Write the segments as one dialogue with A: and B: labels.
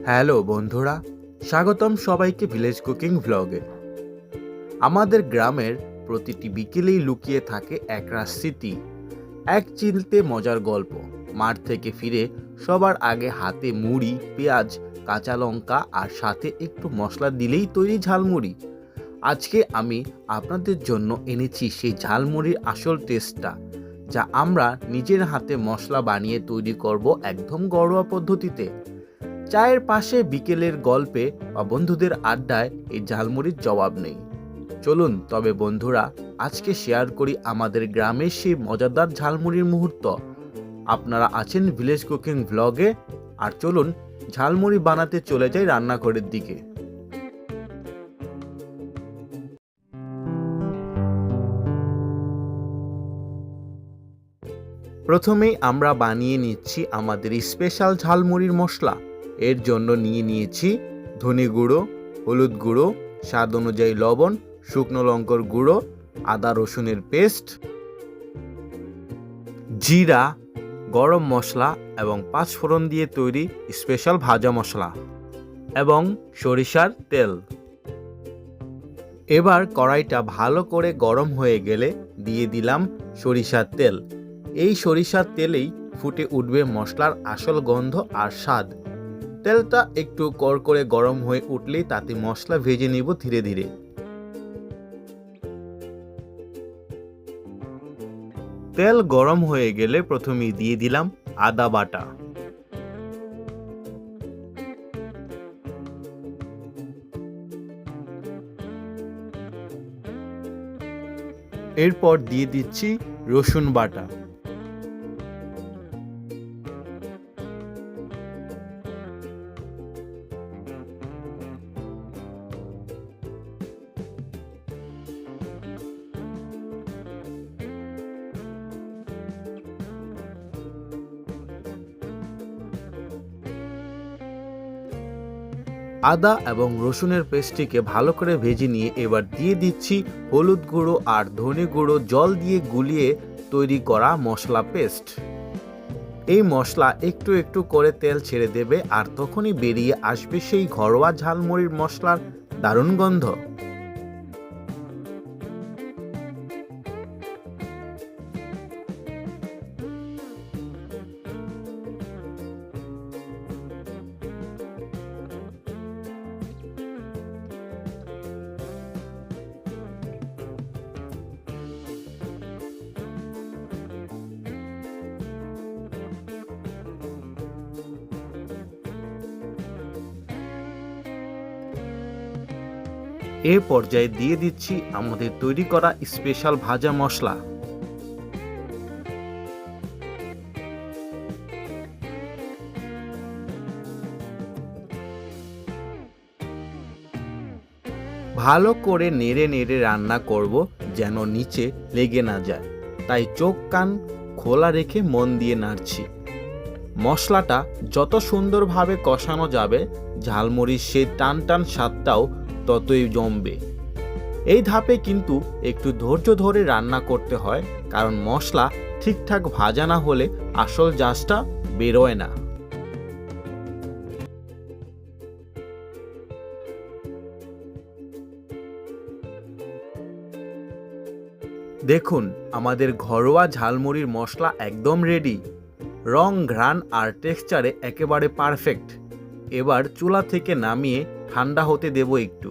A: Hello বন্ধুরা, স্বাগতম সবাইকে ভিলেজ কুকিং ভ্লগে। আমাদের গ্রামের প্রতিটি বিকেলেই লুকিয়ে থাকে একরাশ স্মৃতি, এক চিলতে মজার গল্প। মাঠ থেকে ফিরে সবার আগে হাতে মুড়ি, পেঁয়াজ, কাঁচা লঙ্কা আর সাথে একটু মশলা দিলেই তৈরি ঝালমুড়ি। আজকে আমি আপনাদের জন্য এনেছি সেই ঝালমুড়ির আসল টেস্টটা, যা আমরা নিজের হাতে মশলা বানিয়ে তৈরি করব একদম ঘরোয়া পদ্ধতিতে। চায়ের পাশে বিকেলের গল্পে বা বন্ধুদের আড্ডায় এই ঝালমুড়ির জবাব নেই। চলুন তবে বন্ধুরা, আজকে শেয়ার করি আমাদের গ্রামের সেই মজাদার ঝালমুড়ির মুহূর্ত। আপনারা আছেন ভিলেজ কুকিং ভ্লগে, আর চলুন ঝালমুড়ি বানাতে চলে যাই রান্নাঘরের দিকে। প্রথমেই আমরা বানিয়ে নিচ্ছি আমাদের স্পেশাল ঝালমুড়ির মশলা। এর জন্য নিয়ে নিয়েছি ধনে গুঁড়ো, হলুদ গুঁড়ো, স্বাদ অনুযায়ী লবণ, শুকনো লঙ্কার গুঁড়ো, আদা রসুনের পেস্ট, জিরা, গরম মশলা এবং পাঁচফোড়ন দিয়ে তৈরি স্পেশাল ভাজা মশলা এবং সরিষার তেল। এবার কড়াইটা ভালো করে গরম হয়ে গেলে দিয়ে দিলাম সরিষার তেল। এই সরিষার তেলেই ফুটে উঠবে মশলার আসল গন্ধ আর স্বাদ। তেলটা একটু কড়কড়ে গরম হয়ে উঠলেই তাতে মশলা ভেজে নিব ধীরে ধীরে। তেল গরম হয়ে গেলে প্রথমেই দিয়ে দিলাম আদা বাটা, এরপর দিয়ে দিচ্ছি রসুন বাটা, আদা এবং রসুনের পেস্টটিকে ভালো করে ভেজে নিয়ে এবার দিয়ে দিচ্ছি হলুদ গুঁড়ো আর ধনে গুঁড়ো জল দিয়ে গুলিয়ে তৈরি করা মশলা পেস্ট। এই মশলা একটু একটু করে তেল ছেড়ে দেবে, আর তখনই বেরিয়ে আসবে সেই ঘরোয়া ঝালমুড়ির মশলার দারুণ গন্ধ। এই পর্যায়ে দিয়ে দিচ্ছি আমাদের তৈরি করা স্পেশাল ভাজা মশলা। ভালো করে নেড়ে নেড়ে রান্না করব যেন নিচে লেগে না যায়, তাই চোখ কান খোলা রেখে মন দিয়ে নাড়ছি। মশলাটা যত সুন্দরভাবে কষানো যাবে, ঝালমুড়ির সেই টান টান স্বাদটাও ততই জমবে। এই ধাপে কিন্তু একটু ধৈর্য ধরে রান্না করতে হয়, কারণ মশলা ঠিকঠাক ভাজা না হলে আসল জাজটা বেরোয় না। দেখুন, আমাদের ঘরোয়া ঝালমুড়ির মশলা একদম রেডি। রং, ঘ্রাণ আর টেক্সচারে একেবারে পারফেক্ট। এবার চুলা থেকে নামিয়ে ঠান্ডা হতে দেব একটু।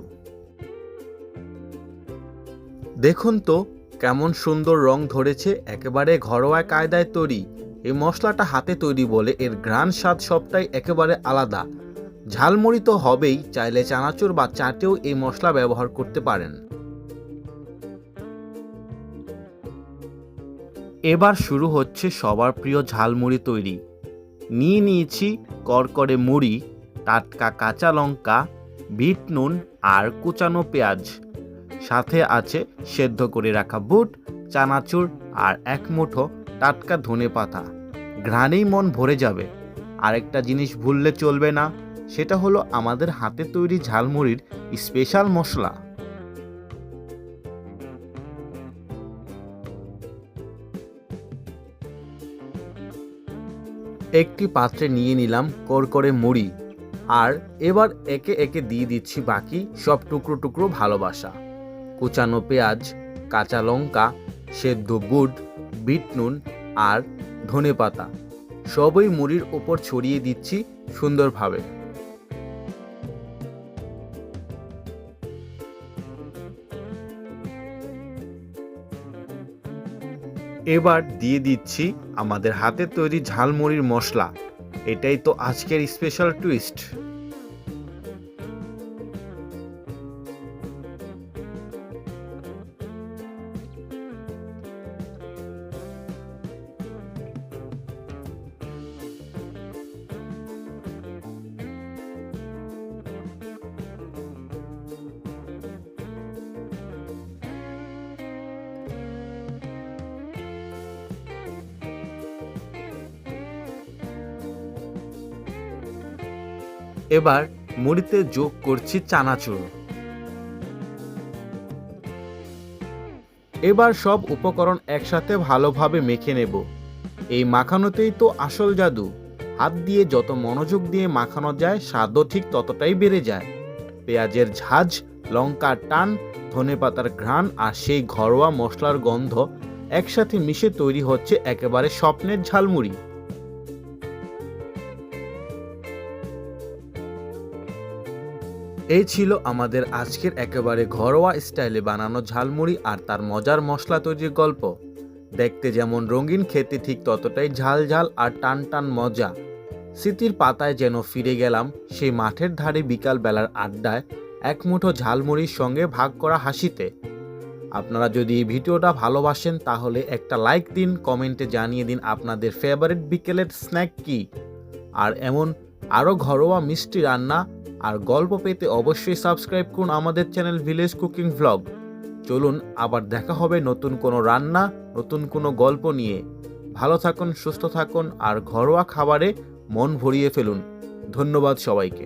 A: দেখুন তো কেমন সুন্দর রং ধরেছে, একেবারে ঘরোয়া কায়দায় তৈরি। এই মশলাটা হাতে তৈরি বলে এর ঘ্রাণ স্বাদ সবটাই একেবারে আলাদা। ঝালমুড়ি তো হবেই, চাইলে চানাচুর বা চাটেও এই মশলা ব্যবহার করতে পারেন। এবার শুরু হচ্ছে সবার প্রিয় ঝালমুড়ি তৈরি। নিয়ে নিয়েছি কড়কড়ে মুড়ি, টাটকা কাঁচা লঙ্কা, বিট নুন আর কুচানো পেঁয়াজ। সাথে আছে সেদ্ধ করে রাখা বুট, চানাচুর আর এক মুঠো টাটকা ধনে পাতা। ঘ্রাণেই মন ভরে যাবে। আরেকটা জিনিস ভুললে চলবে না, সেটা হলো আমাদের হাতে তৈরি ঝালমুড়ির স্পেশাল মশলা। একটি পাত্রে নিয়ে নিলাম কড়কড়ে মুড়ি, আর এবার একে একে দিয়ে দিচ্ছি বাকি সব টুকরো টুকরো ভালোবাসা। কুচানো পেঁয়াজ, কাঁচা লঙ্কা, সেদ্ধ বুট, বিট নুন আর ধনেপাতা সবই মুড়ির ওপর ছড়িয়ে দিচ্ছি সুন্দরভাবে। এবার দিয়ে দিচ্ছি আমাদের হাতে তৈরি ঝালমুড়ির মশলা। এটাই তো আজকের স্পেশাল টুইস্ট। এবার মুড়িতে যোগ করছি চানাচুর। এবার সব উপকরণ একসাথে ভালোভাবে মেখে নেব। এই মাখানোতেই তো আসল জাদু। হাত দিয়ে যত মনোযোগ দিয়ে মাখানো যায় স্বাদও ঠিক ততটাই বেড়ে যায়। পেঁয়াজের ঝাঁঝ, লঙ্কার টান, ধনেপাতার ঘ্রাণ আর সেই ঘরোয়া মশলার গন্ধ একসাথে মিশে তৈরি হচ্ছে একেবারে স্বপ্নের ঝালমুড়ি। এই ছিল আমাদের আজকের একেবারে ঘরোয়া স্টাইলে বানানো ঝালমুড়ি আর তার মজার মশলা তৈরির গল্প। দেখতে যেমন রঙিন, খেতে ঠিক ততটাই ঝাল ঝাল আর টান টান মজা। স্মৃতির পাতায় যেন ফিরে গেলাম সেই মাঠের ধারে বিকাল বেলার আড্ডায়, এক মুঠো ঝালমুড়ির সঙ্গে ভাগ করা হাসিতে। আপনারা যদি এই ভিডিওটা ভালোবাসেন তাহলে একটা লাইক দিন, কমেন্টে জানিয়ে দিন আপনাদের ফেভারিট বিকেলের স্ন্যাক কি। আর এমন আরও ঘরোয়া মিষ্টি রান্না আর গল্প পেতে অবশ্যই সাবস্ক্রাইব করুন আমাদের চ্যানেল ভিলেজ কুকিং ভ্লগ। চলুন আবার দেখা হবে নতুন কোনো রান্না, নতুন কোনো গল্প নিয়ে। ভালো থাকুন, সুস্থ থাকুন আর ঘরোয়া খাবারে মন ভরিয়ে ফেলুন। ধন্যবাদ সবাইকে।